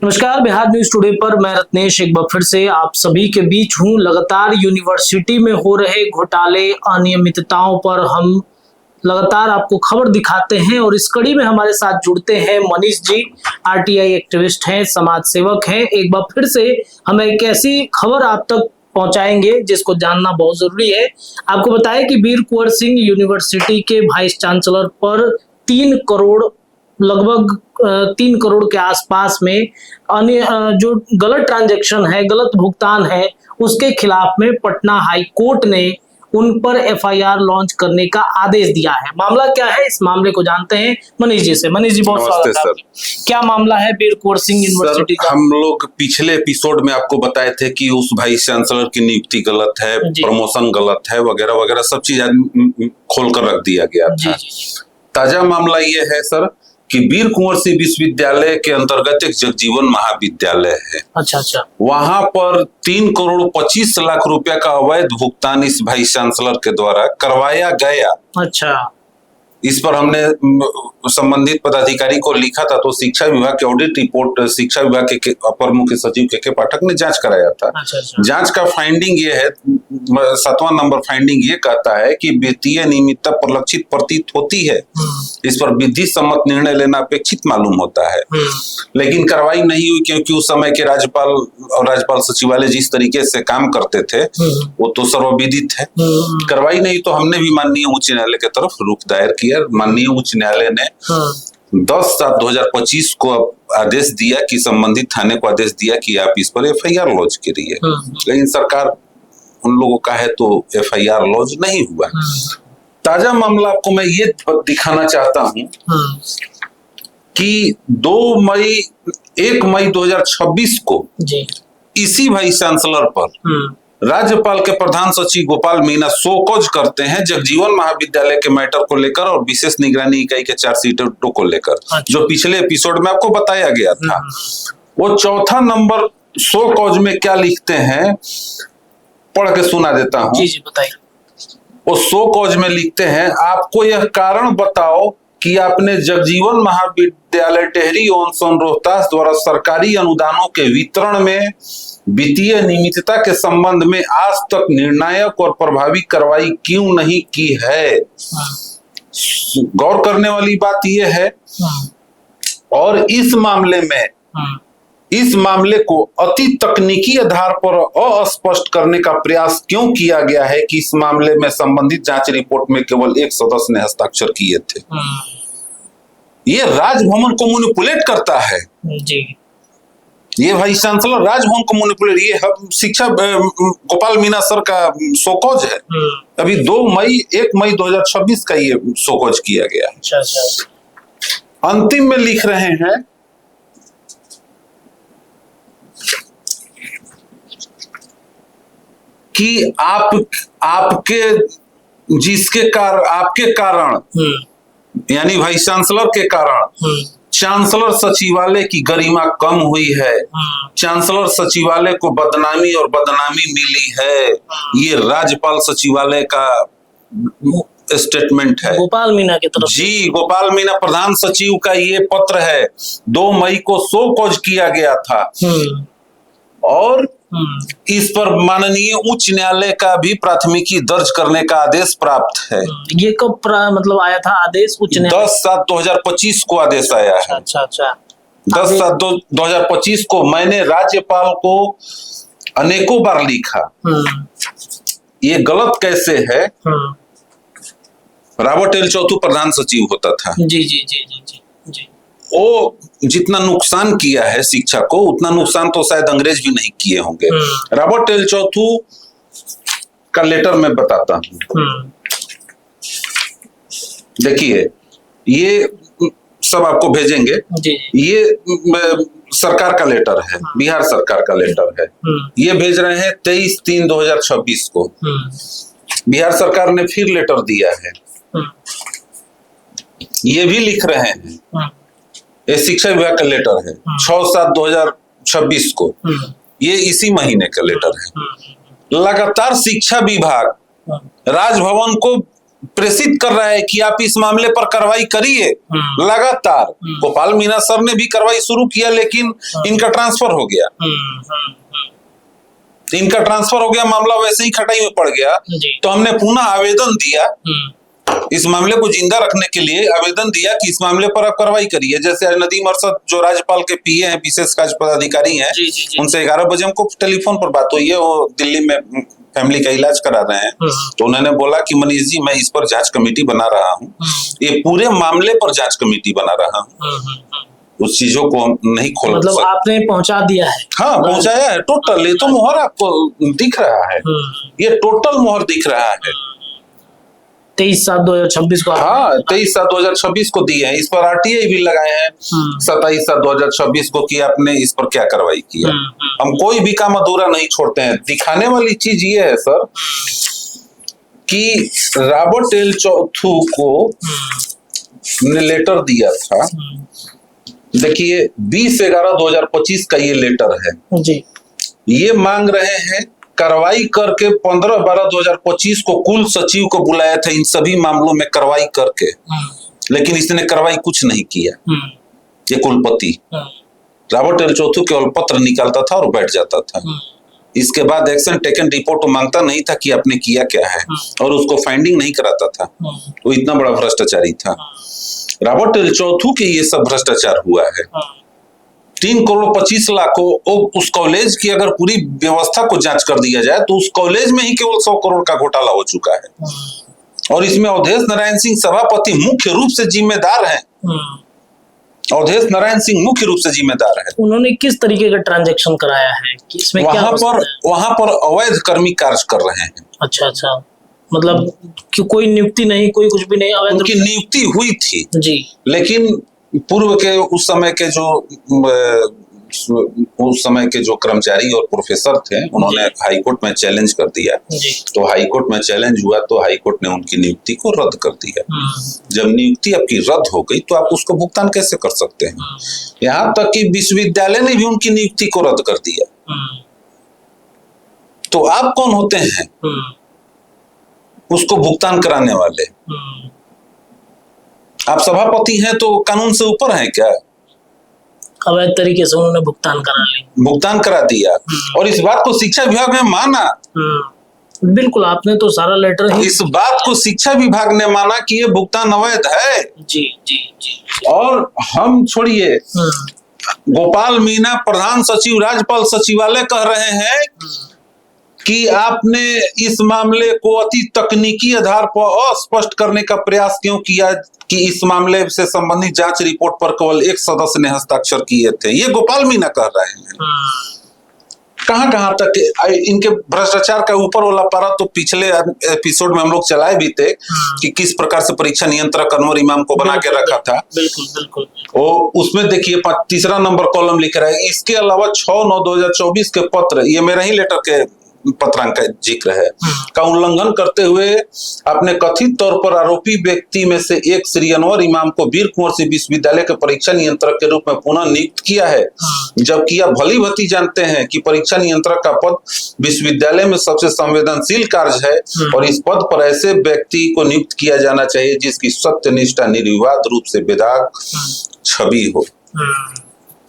नमस्कार, Bihar news today पर मैं रत्नेश एक बार फिर से आप सभी के बीच हूं। लगातार यूनिवर्सिटी में हो रहे घोटाले, अनियमितताओं पर हम लगातार आपको खबर दिखाते हैं और इस कड़ी में हमारे साथ जुड़ते हैं मनीष जी। आरटीआई एक्टिविस्ट हैं, समाज सेवक हैं। एक बार फिर से हम एक ऐसी खबर आप तक पहुंचाएंगे जिसको जानना बहुत जरूरी है। आपको बताएं कि वीर कुंवर सिंह यूनिवर्सिटी के वाइस चांसलर पर 3 करोड़ लगभग 3 करोड़ के आसपास में अन्य जो गलत ट्रांजैक्शन है, गलत भुगतान है, उसके खिलाफ में पटना हाई कोर्ट ने उन पर एफआईआर लॉन्च करने का आदेश दिया है। मामला क्या है, इस मामले को जानते हैं मनीष जी से। मनीष जी, बहुत स्वागत है। क्या मामला है वीर कुंवर सिंह यूनिवर्सिटी का? हम लोग पिछले एपिसोड में आपको बताए थे कि उस वाइस चांसलर की नियुक्ति गलत है, प्रमोशन गलत है, वगैरह वगैरह सब चीज खोल कर रख दिया गया था। ताजा मामला ये है सर कि वीर कुंवर सिंह विश्वविद्यालय के अंतर्गत एक जगजीवन महाविद्यालय है। अच्छा। वहां पर 3 करोड़ 25 लाख रुपया का अवैध भुगतान इस वाइस चांसलर के द्वारा करवाया गया। अच्छा। इस पर हमने संबंधित पदाधिकारी को लिखा था, तो शिक्षा विभाग की ऑडिट रिपोर्ट शिक्षा विभाग के अपर मुख्य सचिव के पाठक ने जांच कराया था। अच्छा। जांच का फाइंडिंग ये है, 7वां नंबर फाइंडिंग ये कहता है कि वित्तीय नियमितता परिलक्षित प्रतीत होती है। इस पर विधि सम्मत निर्णय लेना अपेक्षित मालूम होता है, लेकिन कार्रवाई नहीं हुई क्योंकि उस समय के राज्यपाल और राज्यपाल सचिवालय जिस तरीके से काम करते थे वो तो सर्वविदित है। कार्रवाई नहीं तो हमने भी माननीय उच्च न्यायालय की तरफ रुख दायर किया। माननीय उच्च न्यायालय ने 10/7/2025 को आदेश दिया कि संबंधित थाने को आदेश दिया कि आप इस पर एफआईआर लॉन्च करिए, लेकिन सरकार उन लोगों का है तो एफआईआर लॉन्च नहीं हुआ। ताजा मामला आपको मैं ये दिखाना चाहता हूं कि 1 मई 2026 को इसी वाइस चांसलर पर राज्यपाल के प्रधान सचिव गोपाल मीना शोकॉज करते हैं जगजीवन महाविद्यालय के मैटर को लेकर और विशेष निगरानी इकाई के चार्जशीटों को लेकर, जो पिछले एपिसोड में आपको बताया गया था। वो 4था नंबर शोकॉज में क्या लिखते हैं, पढ़ के सुना देता हूं। जी बताइए। वो शोकॉज में लिखते हैं, आपको यह कारण बताओ कि आपने जगजीवन महाविद्यालय टेहरी एवं रोहतास द्वारा सरकारी अनुदानों के वितरण में वित्तीय नियमितता के संबंध में आज तक निर्णायक और प्रभावी कार्रवाई क्यों नहीं की है। गौर करने वाली बात यह है, और इस मामले को अति तकनीकी आधार पर अस्पष्ट करने का प्रयास क्यों किया गया है कि इस मामले में संबंधित जांच रिपोर्ट में केवल एक सदस्य ने हस्ताक्षर किए थे। ये राजभवन को मैनिपुलेट करता है जी। ये वाइस चांसलर राजभवन को मैनिपुलेट, ये शिक्षा गोपाल मीना सर का शोकॉज है। अभी 1 मई 2026 का ये शोकॉज किया गया है। अच्छा। अंतिम में लिख रहे हैं कि आपके कारण यानी वाइस चांसलर के कारण चांसलर सचिवालय की गरिमा कम हुई है, चांसलर सचिवालय को बदनामी मिली है। ये राज्यपाल सचिवालय का स्टेटमेंट है, गोपाल मीना की तरफ जी। गोपाल मीना प्रधान सचिव का ये पत्र है। 2 मई को शोकॉज किया गया था और इस पर माननीय उच्च न्यायालय का भी प्राथमिकी दर्ज करने का आदेश प्राप्त है। ये कब मतलब आया था आदेश? उच्च न्यायालय 10/7/2025 को आदेश आया है। अच्छा। 10/7/2025 को मैंने राज्यपाल को अनेकों बार लिखा, ये गलत कैसे है। रॉबर्ट एल चौथू प्रधान सचिव होता था। जी। वो जितना नुकसान किया है शिक्षा को, उतना नुकसान तो शायद अंग्रेज भी नहीं किए होंगे। रॉबर्ट एल चौथू का लेटर मैं बताता हूँ, देखिए ये सब आपको भेजेंगे। ये सरकार का लेटर है, बिहार सरकार का लेटर है। ये भेज रहे हैं 23/3/2026 को। बिहार सरकार ने फिर लेटर दिया है, ये भी लिख रहे हैं। ये शिक्षा विभाग का लेटर है 6/7/2026 को, ये इसी महीने का लेटर है। लगातार शिक्षा विभाग राजभवन को प्रेषित कर रहा है कि आप इस मामले पर कार्रवाई करिए लगातार। गोपाल मीना सर ने भी कार्रवाई शुरू किया, लेकिन इनका ट्रांसफर हो गया। इनका ट्रांसफर हो गया, मामला वैसे ही खटाई में पड़ गया। तो हमने पुनः आवेदन दिया, इस मामले को जिंदा रखने के लिए आवेदन दिया कि इस मामले पर आप कार्रवाई करिए। जैसे नदीम अरशद जो राज्यपाल के पीए हैं, विशेष कार्य पदाधिकारी हैं, उनसे 11 बजे हमको टेलीफोन पर बात हुई है। वो दिल्ली में फैमिली का इलाज करा रहे हैं। तो उन्होंने बोला कि मनीष जी, मैं इस पर जांच कमेटी बना रहा हूँ, ये पूरे मामले पर जांच कमेटी बना रहा हूँ, उस चीजों को हम नहीं खोल मतलब आपने पहुंचा दिया है? हाँ, पहुंचाया है टोटल। ये तो मोहर आपको दिख रहा है, ये टोटल मोहर दिख रहा है। 23/7/2026 को? हाँ, 23/7/2026 को दिए हैं। इस पर आरटीआई भी लगाए हैं 27/7/2026 को कि आपने इस पर क्या कार्रवाई किया। हम कोई भी काम अधूरा नहीं छोड़ते हैं। दिखाने वाली चीज ये है सर कि रॉबर्ट एल चौथू को ने लेटर दिया था। देखिए 20/11/2025 का ये लेटर है जी। ये मांग रहे हैं कार्रवाई करके 15/12/2025 को कुल सचिव को बुलाया था इन सभी मामलों में कार्रवाई करके, लेकिन इसने कार्रवाई कुछ नहीं किया। ये कुलपति रॉबर्ट एल चौथू केवल पत्र निकालता था और बैठ जाता था। इसके बाद एक्शन टेकन रिपोर्ट मांगता नहीं था कि आपने किया क्या है, और उसको फाइंडिंग नहीं कराता था। वो इतना बड़ा भ्रष्टाचारी था। रॉबर्ट एल चौथू के ये सब भ्रष्टाचार हुआ है। 3,25,00,000 को उस कॉलेज की अगर पूरी व्यवस्था को जांच कर दिया जाए तो उस कॉलेज में ही केवल 100 करोड़ का घोटाला हो चुका है। और इसमें अवधेश नारायण सिंह सभापति मुख्य रूप से जिम्मेदार हैं। अवधेश नारायण सिंह मुख्य रूप से जिम्मेदार है। उन्होंने किस तरीके का ट्रांजैक्शन कराया है? इसमें वहां पर अवैध कर्मी कार्य कर रहे हैं। अच्छा, मतलब कि कोई नियुक्ति नहीं, कोई कुछ भी नहीं, अवैध? उनकी नियुक्ति हुई थी जी, लेकिन पूर्व के उस समय के जो कर्मचारी और प्रोफेसर थे, उन्होंने हाईकोर्ट में चैलेंज कर दिया। तो हाईकोर्ट में चैलेंज हुआ तो हाईकोर्ट ने उनकी नियुक्ति को रद्द कर दिया। जब नियुक्ति आपकी रद्द हो गई तो आप उसको भुगतान कैसे कर सकते हैं? यहाँ तक कि विश्वविद्यालय ने भी उनकी नियुक्ति को रद्द कर दिया। तो आप कौन होते हैं उसको भुगतान कराने वाले? आप सभापति हैं तो कानून से ऊपर हैं क्या? अवैध तरीके से उन्होंने भुगतान करा दिया। और इस बात को शिक्षा विभाग ने माना। बिल्कुल, आपने तो सारा लेटर ही... इस बात को शिक्षा विभाग ने माना कि ये भुगतान अवैध है। जी। और हम छोड़िए, गोपाल मीना प्रधान सचिव राज्यपाल सचिवालय कह रहे हैं कि आपने इस मामले को अति तकनीकी आधार पर अस्पष्ट करने का प्रयास क्यों किया कि इस मामले से संबंधित जांच रिपोर्ट पर केवल एक सदस्य ने हस्ताक्षर किए थे। ये गोपाल मीना कह रहे हैं। कहां तक इनके भ्रष्टाचार का ऊपर वाला पारा तो पिछले एपिसोड में हम लोग चलाए भी थे कि किस प्रकार से परीक्षा नियंत्रक अनवर इमाम को बना के रखा था। बिल्कुल। और उसमें देखिए 3रा नंबर कॉलम लिख रहा है, इसके अलावा 6/9/2024 के पत्र, ये मेरा ही लेटर के पत्रांक का जिक्र है, का उल्लंघन करते हुए आपने कथित तौर पर आरोपी व्यक्ति में से एक श्री अनवर इमाम को वीर कुंवर सिंह विश्वविद्यालय के परीक्षा नियंत्रक के रूप में पुनः नियुक्त किया है, जबकि आप भली भांति जानते हैं कि परीक्षा नियंत्रक का पद विश्वविद्यालय में सबसे संवेदनशील कार्य है और इस पद पर ऐसे व्यक्ति को नियुक्त किया जाना चाहिए जिसकी सत्यनिष्ठा निर्विवाद रूप से बेदाग छवि हो।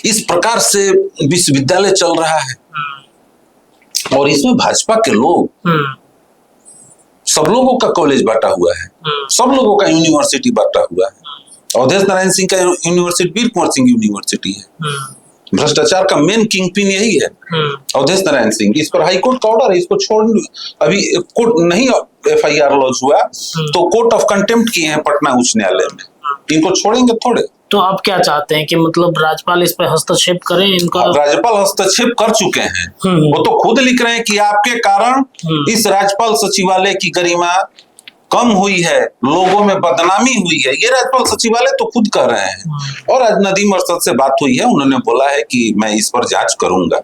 इस प्रकार से विश्वविद्यालय चल रहा है और इसमें भाजपा के लोग, सब लोगों का कॉलेज बांटा हुआ है, सब लोगों का यूनिवर्सिटी बांटा हुआ है। अवधेश नारायण सिंह का यूनिवर्सिटी वीर कुंवर सिंह यूनिवर्सिटी है। भ्रष्टाचार का मेन किंग पिन यही है, अवधेश नारायण सिंह। इस पर हाईकोर्ट का ऑर्डर है, इसको छोड़, अभी कोर्ट नहीं FIR लॉन्च हुआ तो कोर्ट ऑफ कंटेम्प्ट किए हैं पटना उच्च न्यायालय में, इनको छोड़ेंगे थोड़े। तो आप क्या चाहते हैं कि मतलब राज्यपाल इस पर हस्तक्षेप करें? इनका राज्यपाल हस्तक्षेप कर चुके हैं। वो तो खुद लिख रहे हैं कि आपके कारण इस राज्यपाल सचिवालय की गरिमा कम हुई है, लोगों में बदनामी हुई है। ये राज्यपाल सचिवालय तो खुद कह रहे हैं। और आज नदीम अरशद से बात हुई है, उन्होंने बोला है कि मैं इस पर जांच करूंगा।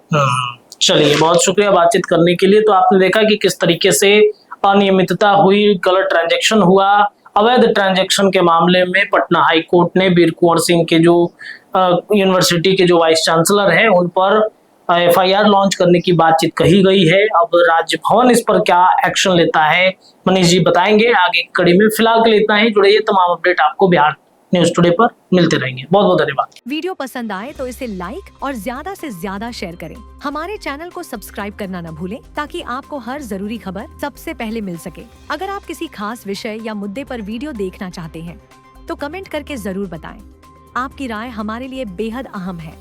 चलिए, बहुत शुक्रिया बातचीत करने के लिए। तो आपने देखा कि किस तरीके से अनियमितता हुई, गलत ट्रांजैक्शन हुआ। अवैध ट्रांजैक्शन के मामले में पटना हाई कोर्ट ने वीर कुंवर सिंह के जो यूनिवर्सिटी के जो वाइस चांसलर हैं उन पर FIR लॉन्च करने की बातचीत कही गई है। अब राज्य भवन इस पर क्या एक्शन लेता है, मनीष जी बताएंगे आगे की कड़ी में। फिलहाल के लिए इतना ही। जुड़े तमाम अपडेट आपको बिहार न्यूज टुडे पर मिलते रहेंगे। बहुत बहुत धन्यवाद। वीडियो पसंद आए तो इसे लाइक और ज्यादा से ज्यादा शेयर करें। हमारे चैनल को सब्सक्राइब करना न भूलें ताकि आपको हर जरूरी खबर सबसे पहले मिल सके। अगर आप किसी खास विषय या मुद्दे पर वीडियो देखना चाहते हैं तो कमेंट करके जरूर बताएं। आपकी राय हमारे लिए बेहद अहम है।